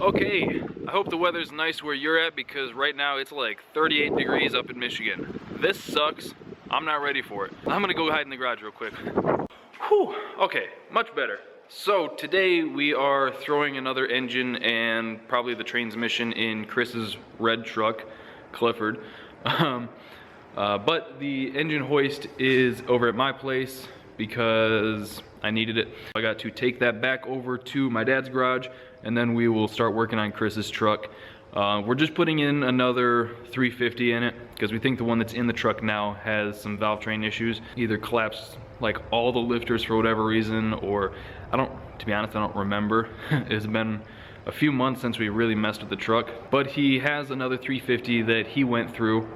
Okay, I hope the weather's nice where you're at because right now it's like 38 degrees up in Michigan. This sucks. I'm not ready for it. I'm gonna go hide in the garage real quick. Whew, okay, much better. So today we are throwing another engine and probably the transmission in Chris's red truck, Clifford. But the engine hoist is over at my place because I needed it. I got to take that back over to my dad's garage and then we will start working on Chris's truck. We're just putting in another 350 in it because we think the one that's in the truck now has some valve train issues. Either collapsed like all the lifters for whatever reason, or to be honest, I don't remember. It's been a few months since we really messed with the truck, but he has another 350 that he went through.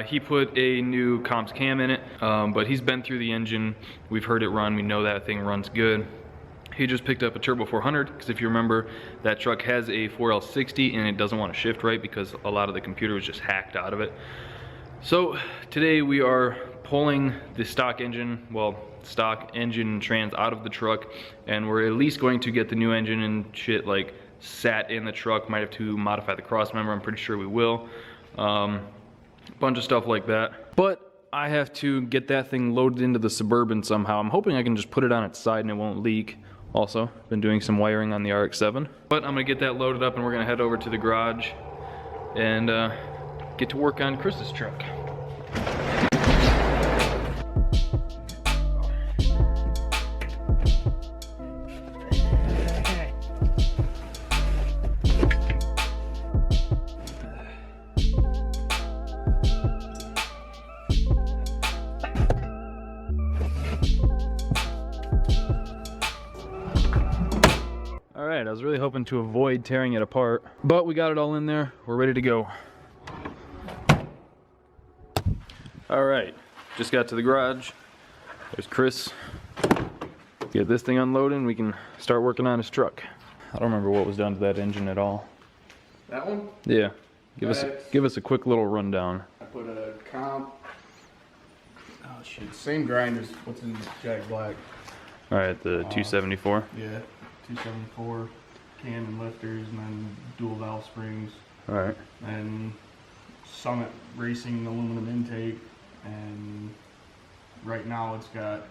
He put a new comps cam in it, but he's been through the engine. We've heard it run. We know that thing runs good. He just picked up a Turbo 400 because if you remember, that truck has a 4L60 and it doesn't want to shift right because a lot of the computer was just hacked out of it. So today we are pulling the stock engine trans out of the truck, and we're at least going to get the new engine and shit like sat in the truck. Might have to modify the cross member, I'm pretty sure we will. Bunch of stuff like that. But I have to get that thing loaded into the Suburban somehow. I'm hoping I can just put it on its side and it won't leak. Also, been doing some wiring on the RX-7. But I'm gonna get that loaded up and we're gonna head over to the garage and get to work on Chris's truck. Alright, I was really hoping to avoid tearing it apart, but we got it all in there. We're ready to go. Alright, just got to the garage. There's Chris. Get this thing unloaded and we can start working on his truck. I don't remember what was done to that engine at all. That one? Yeah. Give us a quick little rundown. I put a comp. Oh shit, same grind as what's in Jack Black. Alright, the 274. Yeah. 274 cam and lifters, and then dual valve springs. All right. And Summit Racing aluminum intake, and right now it's got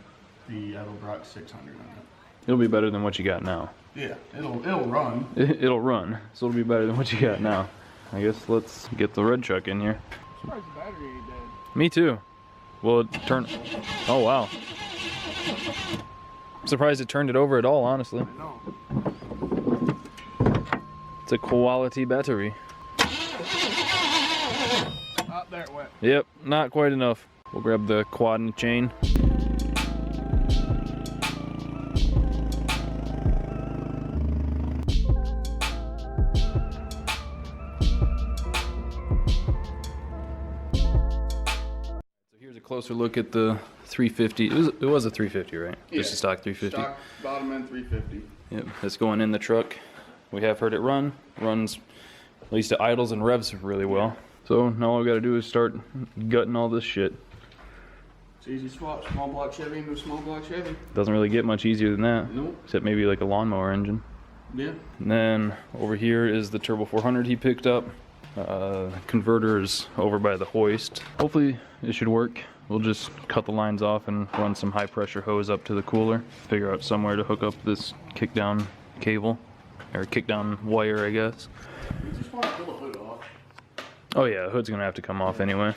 the Edelbrock 600 on it. It'll be better than what you got now. Yeah, it'll run. It'll run, so it'll be better than what you got now. I guess let's get the red truck in here. I'm surprised the battery ain't dead. Me too. Well, it turned. Oh wow. I'm surprised it turned it over at all, honestly. I know. It's a quality battery. Not that wet. Yep, not quite enough. We'll grab the quad and chain. So here's a closer look at the 350. It was a 350, right? Yeah. Just a stock 350. Stock bottom end 350. Yep, that's going in the truck. We have heard it runs at least it idles and revs really well. So now all we gotta do is start gutting all this shit. It's easy swap, small block Chevy into a small block Chevy. Doesn't really get much easier than that. Nope. Except maybe like a lawnmower engine. Yeah. And then over here is the Turbo 400 he picked up. Converter is over by the hoist. Hopefully it should work. We'll just cut the lines off and run some high pressure hose up to the cooler. Figure out somewhere to hook up this kick down cable. Or kick down wire, I guess. You just want to pull the hood off. Oh yeah, the hood's gonna have to come off anyway.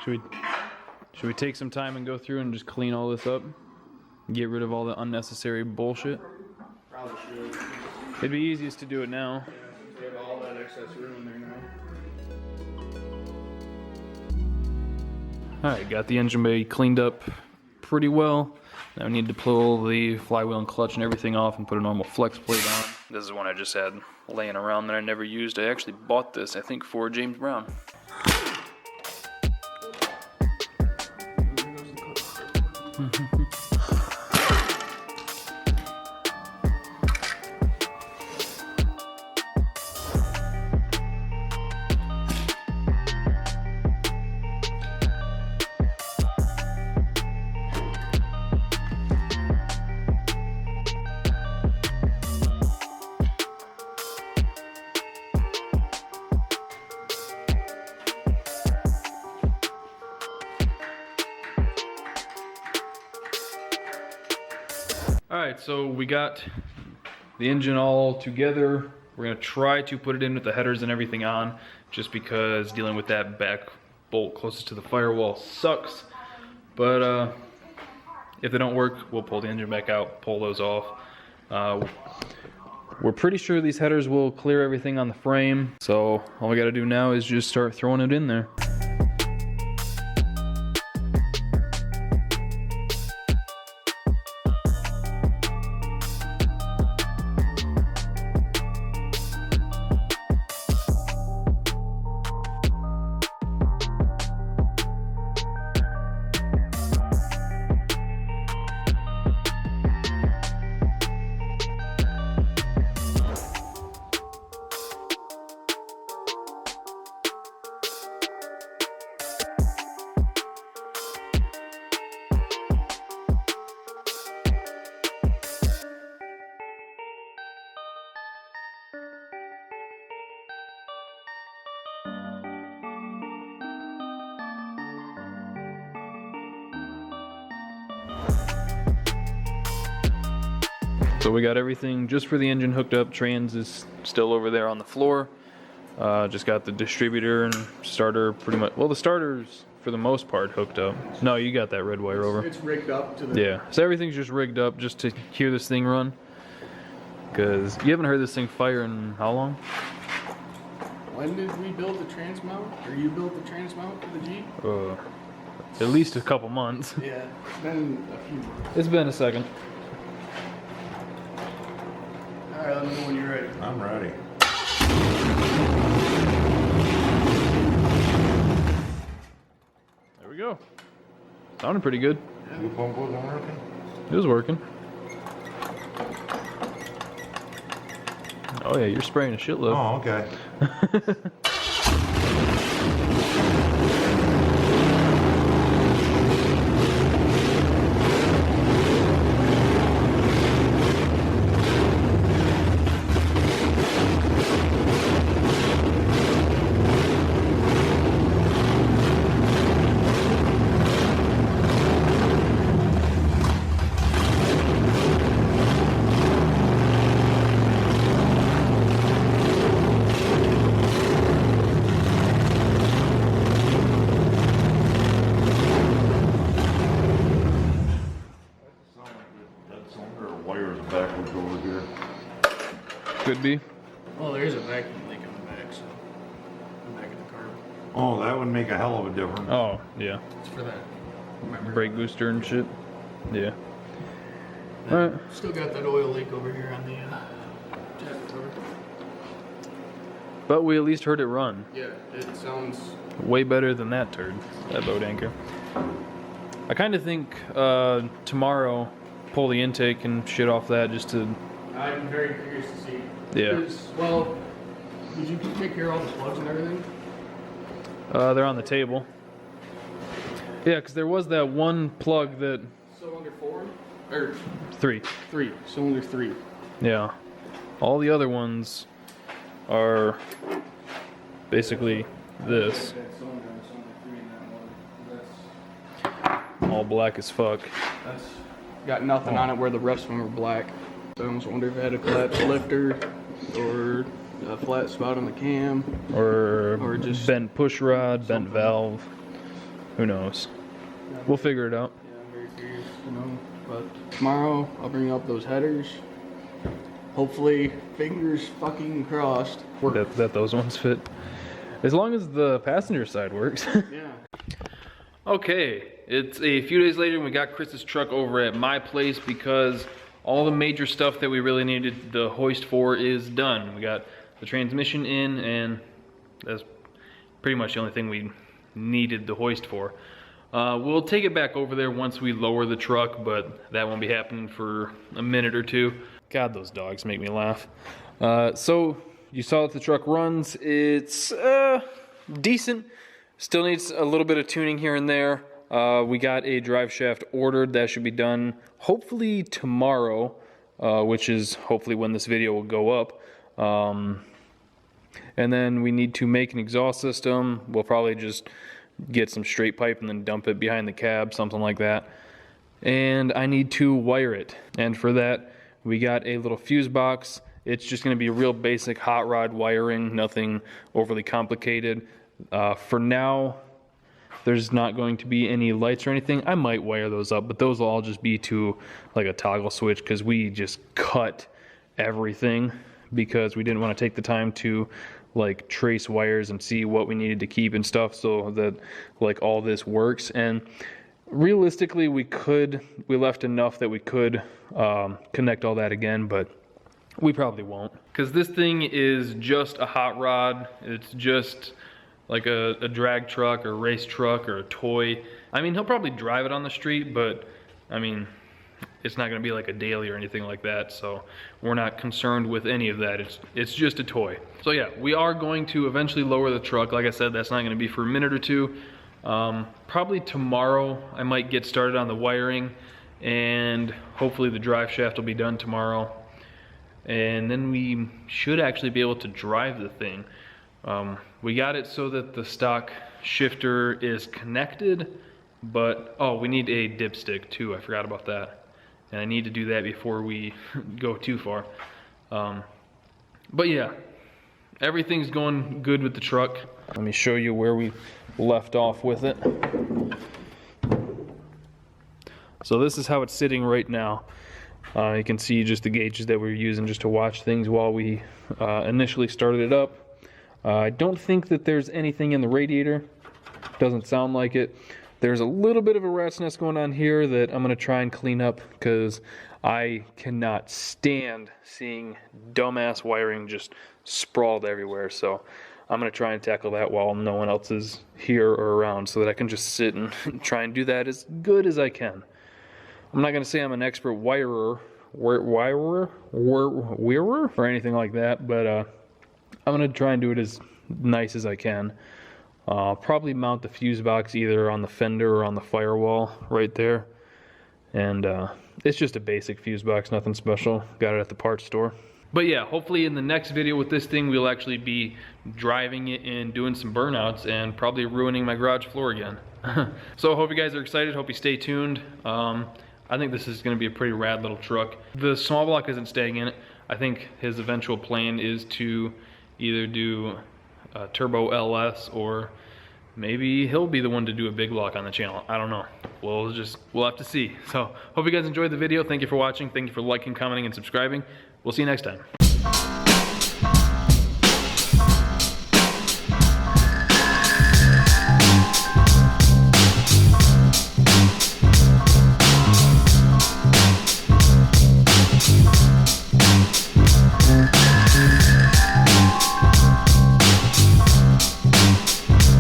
Should we take some time and go through and just clean all this up? Get rid of all the unnecessary bullshit? Probably should. It'd be easiest to do it now. Yeah, since we have all that excess room there now. Alright, got the engine bay cleaned up pretty well. Now we need to pull the flywheel and clutch and everything off and put a normal flex plate on. This is one I just had laying around that I never used. I actually bought this, I think, for James Brown. Alright, so we got the engine all together. We're going to try to put it in with the headers and everything on, just because dealing with that back bolt closest to the firewall sucks. But if they don't work, we'll pull the engine back out, pull those off. We're pretty sure these headers will clear everything on the frame, so all we got to do now is just start throwing it in there. So we got everything just for the engine hooked up. Trans is still over there on the floor. Just got the distributor and starter pretty much. Well, the starter's for the most part hooked up. No, you got that red wire over. It's rigged up to the... Yeah, so everything's just rigged up just to hear this thing run. Because you haven't heard this thing fire in how long? When did we build the trans mount? Or you built the trans mount for the Jeep? At least a couple months. Yeah, it's been a few months. It's been a second. Alright, let me know when you're ready. I'm ready. There we go. Sounded pretty good. Your pump wasn't working? It was working. Oh yeah, you're spraying a shitload. Oh, okay. Backwards over here. Could be. Well, there is a vacuum leak in the back, so... the back of the car. Oh, that would make a hell of a difference. Oh, yeah. It's for that. Remember? Brake booster and shit. Yeah. Then Alright. Still got that oil leak over here on the jacket cover. But we at least heard it run. Yeah, it sounds... Way better than that turd. That boat anchor. I kind of think tomorrow pull the intake and shit off that just to... I'm very curious to see. Yeah. Because, well, did you take care of all the plugs and everything? They're on the table. Yeah, because there was that one plug that... Cylinder 4? Or 3. 3. Cylinder 3. Yeah. All the other ones are basically this. That cylinder and cylinder 3 in that one. That's... All black as fuck. That's got nothing on it where the rest of them are black. So I almost wonder if it had a collapsed lifter or a flat spot on the cam. Or just bent push rod, bent valve. Who knows? We'll figure it out. Yeah, I'm very curious to know. But tomorrow I'll bring up those headers. Hopefully, fingers fucking crossed. That those ones fit. As long as the passenger side works. Yeah. Okay, it's a few days later and we got Chris's truck over at my place because all the major stuff that we really needed the hoist for is done. We got the transmission in, and that's pretty much the only thing we needed the hoist for. We'll take it back over there once we lower the truck, but that won't be happening for a minute or two. God, those dogs make me laugh. So you saw that the truck runs. It's decent. Still needs a little bit of tuning here and there. We got a drive shaft ordered. That should be done hopefully tomorrow, which is hopefully when this video will go up. And then we need to make an exhaust system. We'll probably just get some straight pipe and then dump it behind the cab, something like that. And I need to wire it. And for that, we got a little fuse box. It's just going to be real basic hot rod wiring, nothing overly complicated. For now, there's not going to be any lights or anything. I might wire those up, but those will all just be to like a toggle switch because we just cut everything because we didn't want to take the time to like trace wires and see what we needed to keep and stuff so that like all this works. And realistically, we left enough that we could connect all that again, but we probably won't. Because this thing is just a hot rod. It's just like a drag truck or a race truck or a toy. I mean, he'll probably drive it on the street, but I mean, it's not gonna be like a daily or anything like that, so we're not concerned with any of that. It's just a toy. So yeah, we are going to eventually lower the truck. Like I said, that's not gonna be for a minute or two. Probably tomorrow I might get started on the wiring, and hopefully the drive shaft will be done tomorrow. And then we should actually be able to drive the thing. We got it so that the stock shifter is connected, but oh, we need a dipstick too. I forgot about that. And I need to do that before we go too far. But yeah, everything's going good with the truck. Let me show you where we left off with it. So this is how it's sitting right now. You can see just the gauges that we were using just to watch things while we initially started it up. I don't think that there's anything in the radiator. Doesn't sound like it. There's a little bit of a rat's nest going on here that I'm going to try and clean up because I cannot stand seeing dumbass wiring just sprawled everywhere. So I'm going to try and tackle that while no one else is here or around so that I can just sit and try and do that as good as I can. I'm not going to say I'm an expert wirer or anything like that, but I'm going to try and do it as nice as I can. I'll probably mount the fuse box either on the fender or on the firewall right there. And it's just a basic fuse box, nothing special. Got it at the parts store. But yeah, hopefully in the next video with this thing, we'll actually be driving it and doing some burnouts and probably ruining my garage floor again. So I hope you guys are excited. Hope you stay tuned. I think this is going to be a pretty rad little truck. The small block isn't staying in it. I think his eventual plan is to either do turbo LS, or maybe he'll be the one to do a big block on the channel. I don't know. We'll have to see. So hope you guys enjoyed the video. Thank you for watching. Thank you for liking, commenting, and subscribing. We'll see you next time.